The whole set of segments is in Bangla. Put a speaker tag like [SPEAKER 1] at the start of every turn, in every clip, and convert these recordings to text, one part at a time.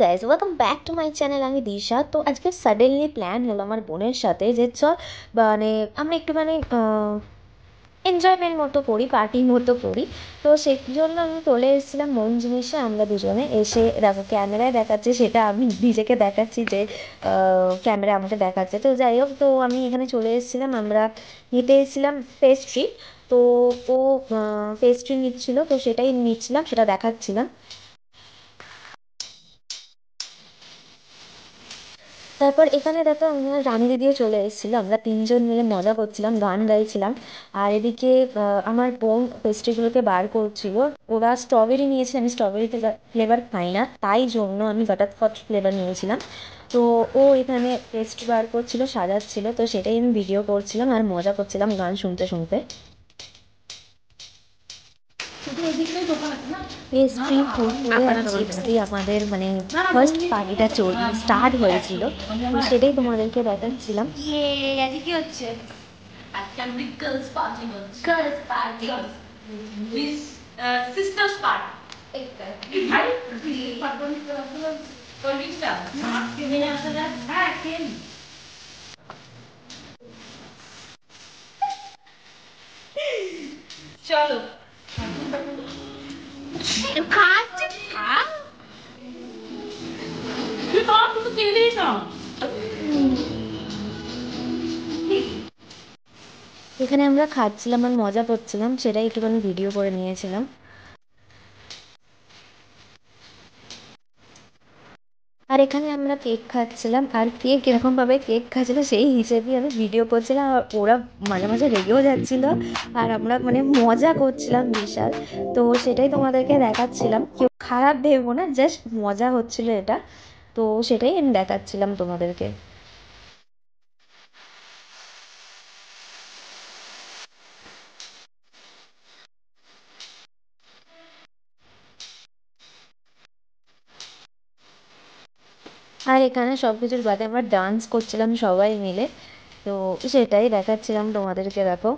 [SPEAKER 1] Guys welcome back to my channel. আমি দিশা। তো আজকে সাডেনলি প্ল্যান হলো আমার বোনের সাথে যে চল মানে আমরা একটুখানি এনজয়মেন্ট মতো করি, পার্টির মতো করি। তো সেই জন্য আমি চলে এসেছিলাম মন জিনিসে। আমরা দুজনে এসে দেখো ক্যামেরায় দেখাচ্ছে, সেটা আমি নিজেকে দেখাচ্ছি যে ক্যামেরা আমাকে দেখাচ্ছে। তো যাই হোক, তো আমি এখানে চলে এসেছিলাম, আমরা নিতে এসেছিলাম পেস্ট্রি। তো ও পেস্ট্রি নিচ্ছিল, তো সেটাই নিচ্ছিলাম, সেটা দেখাচ্ছিলাম। তারপর এখানে দেখো আমার রানী দিদিও চলে এসেছিলো, আমরা তিনজন মিলে মজা করছিলাম, গান গাইছিলাম। আর এদিকে আমার বোন পেস্ট্রিগুলোকে বার করছিল। ওরা স্ট্রবেরি নিয়েছে, আমি স্ট্রবেরিতে ফ্লেভার খাই না, তাই জন্য আমি বাটারস্কচ ফ্লেভার নিয়েছিলাম। তো ও এখানে পেস্ট্রি বার করছিল, সাজাচ্ছিল, তো সেটাই আমি ভিডিও করছিলাম আর মজা করছিলাম গান শুনতে শুনতে। পেস্ট্রি, কুরকুরে আর চিপস দিয়ে আমাদের মানে ফার্স্ট পার্টিটা স্টার্ট হয়েছিল। তো সেটাই তোমাদেরকে দেখাচ্ছিলাম।
[SPEAKER 2] আজকে কি হচ্ছে? আজকে আমাদের গার্লস পার্টি হচ্ছে। Girls party miss sisters party. চলো
[SPEAKER 1] এখানে আমরা খাচ্ছিলাম আর মজা করছিলাম, সেটাই একটুখানি ভিডিও করে নিয়েছিলাম। আর এখানে আমরা কেক খাচ্ছিলাম, আর কেক এরকমভাবে কেক খাচ্ছিল সেই হিসেবেই আমি ভিডিও করছিলাম। আর ওরা মাঝে মাঝে রেগেও যাচ্ছিলো, আর আমরা মানে মজা করছিলাম বিশাল। তো সেটাই তোমাদেরকে দেখাচ্ছিলাম, কেউ খারাপ ভেবো না, জাস্ট মজা হচ্ছিল এটা। তো সেটাই আমি দেখাচ্ছিলাম তোমাদেরকে। আর এখানে সব কিছুর বাদে আমরা ডান্স করছিলাম সবাই মিলে। তো সেটাই দেখাচ্ছিলাম তোমাদেরকে, দেখো।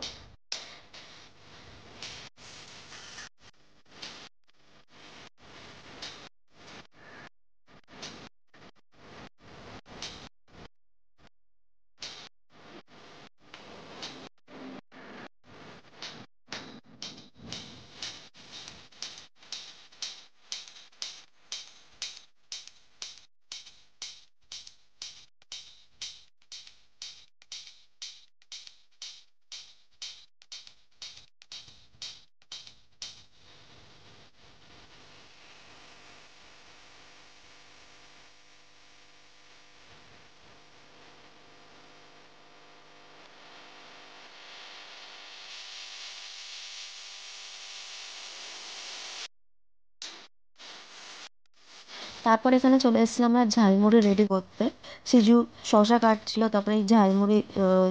[SPEAKER 1] তারপর এখানে চলে এসেছিলাম আমরা ঝালমুড়ি রেডি করতে। সিজু শশা কাটছিল, তারপরে এই ঝালমুড়ি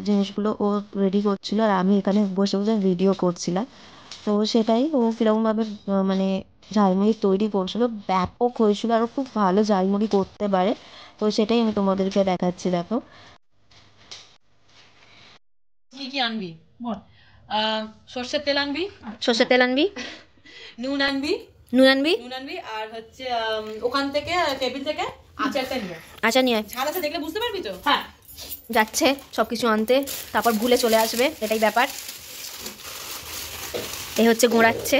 [SPEAKER 1] জিনিসগুলো ও রেডি করছিল, আর আমি এখানে বসে বসে ভিডিও করছিলাম। তো সেটাই, ও কীরকমভাবে মানে ঝালমুড়ি তৈরি করছিল, ব্যাপক হয়েছিল, আর ও খুব ভালো ঝালমুড়ি করতে পারে। তো সেটাই আমি তোমাদেরকে দেখাচ্ছি, দেখো।
[SPEAKER 2] কি কি আনবি বল? সর্ষের তেল আনবি,
[SPEAKER 1] সর্ষের তেল আনবি,
[SPEAKER 2] নুন আনবি, নুন আনবি আর হচ্ছে ওখান থেকে টেবিল থেকে আচারটা নিয়ে
[SPEAKER 1] আচ্ছা নিয়ে
[SPEAKER 2] ঝাল আছে দেখলে বুঝতে পারবি তো। হ্যাঁ,
[SPEAKER 1] যাচ্ছে সব কিছু আনতে, তারপর ভুলে চলে আসবে, এটাই ব্যাপার। এই হচ্ছে গোড়াচ্ছে।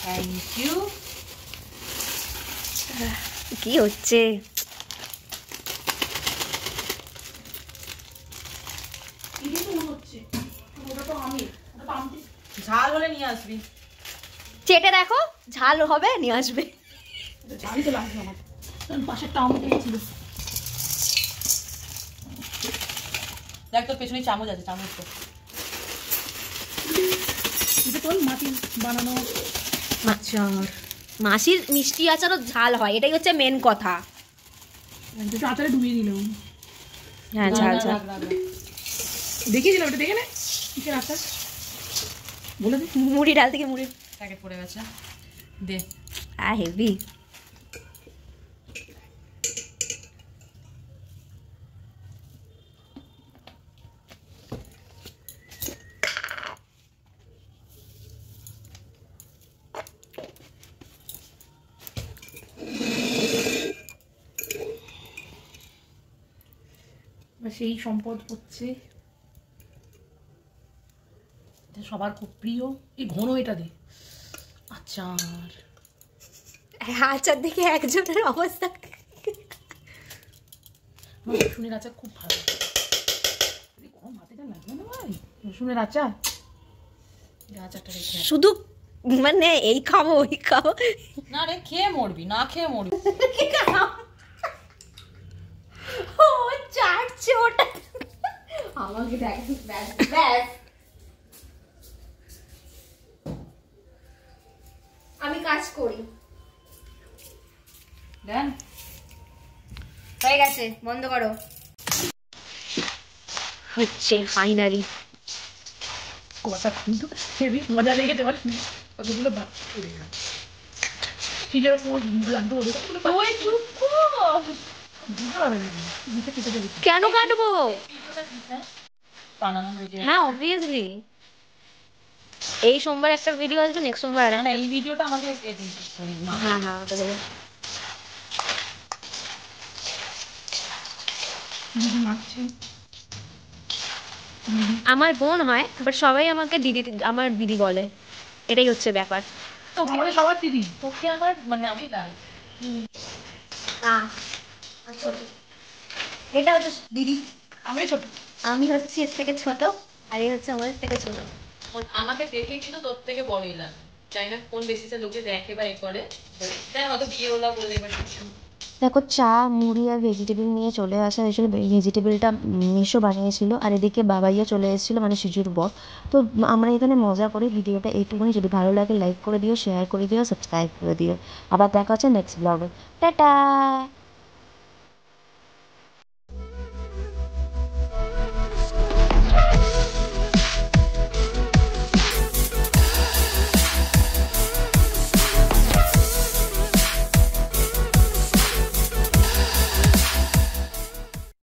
[SPEAKER 2] Thank you.
[SPEAKER 1] কি হচ্ছে?
[SPEAKER 2] ঝাল হলে নিয়ে আসবি।
[SPEAKER 1] চেটে দেখো, ঝাল হবে, নিয়ে আসবে।
[SPEAKER 2] ঝালই তো লাগবে আমার, কারণ পাশেরটা আমি খেয়েছিল। দেখ তোর পেছনে চামচ আছে, চামচ তো এটা তোর মাটির বানানো
[SPEAKER 1] আচার। মাসির মিষ্টি আচারও ঝাল হয়, এটাই হচ্ছে মেন কথা।
[SPEAKER 2] আচারে ডুবিয়ে দিলাম।
[SPEAKER 1] হ্যাঁ, ঝাল ঝাল
[SPEAKER 2] দেখিয়েছিলাম, ওটা দেখে নে কিসের আচার বলে দে।
[SPEAKER 1] মুড়ি ডাল থেকে মুড়ির
[SPEAKER 2] প্যাকেট পড়ে গেছে, দে।
[SPEAKER 1] হেভি।
[SPEAKER 2] সেই সম্পদ হচ্ছে সবার খুব প্রিয় এই ঘন এটা দে আচার।
[SPEAKER 1] আচার দেখে একজনের অবস্থা।
[SPEAKER 2] আমার রসুনের আচার খুব ভালো। গরম ভাতে যা লাগবে না ভাই রসুনের আচার। আচারটা রেখে
[SPEAKER 1] শুধু মানে এই খাবো ওই খাবো
[SPEAKER 2] না রে, খেয়ে মরবি, না খেয়ে মরবি।
[SPEAKER 1] ও চাটছে ওটা আমাকে দেখ ব্যাস ব্যাস। আমি কাজ করি।
[SPEAKER 2] দেন
[SPEAKER 1] হয়ে গেছে, বন্ধ করো। হচ্ছে ফাইনালি।
[SPEAKER 2] কথা কিন্তু হেভি মজা লেগেছে আমার। কতগুলো ভাত পড়ে গেল ফ্রিজের উপর লাড্ডু ওই চুপ কর।
[SPEAKER 1] কেন কাটবো?
[SPEAKER 2] বানানো হয়েছে।
[SPEAKER 1] হ্যাঁ অবভিয়াসলি এই সোমবার একটা ভিডিও আসবে, নেক্সট সোমবার আর
[SPEAKER 2] না এই ভিডিওটা আমাকে
[SPEAKER 1] হ্যাঁ হ্যাঁ ওটা দেবো।
[SPEAKER 2] মাখছে
[SPEAKER 1] আমার বোন হয় বাট সবাই আমাকে দিদি, আমার দিদি বলে, এটাই হচ্ছে ব্যাপার।
[SPEAKER 2] তো আমাদের সবার দিদি, তোকে আমার মানে আমি লাল।
[SPEAKER 1] এটা হচ্ছে দিদি,
[SPEAKER 2] আমি ছোট।
[SPEAKER 1] আমি হচ্ছি এর থেকে ছোট, আর এই হচ্ছে আমার থেকে ছোট।
[SPEAKER 2] আমাকে দেখে কিন্তু তোর থেকে বড়ই লাগে, চাই না কোন বেসিসে লোকে দেখে বা এ করে, তাই হয়তো বিয়ে ওলা বলে এবার কিছু।
[SPEAKER 1] দেখো চা মুড়ি আর ভেজিটেবল নিয়ে চলে আসা হয়েছিল, ভেজিটেবলটা মিশো বানিয়েছিল, আর এদিকে বাবাইয়া চলে এসেছিলো মানে সিজুর বর। তো আমরা এখানে মজা করি। ভিডিওটা এইটুকুনি, যদি ভালো লাগে লাইক করে দিও, শেয়ার করে দিও, সাবস্ক্রাইব করে দিও। আবার দেখা হচ্ছে নেক্সট ব্লগে। টাটা।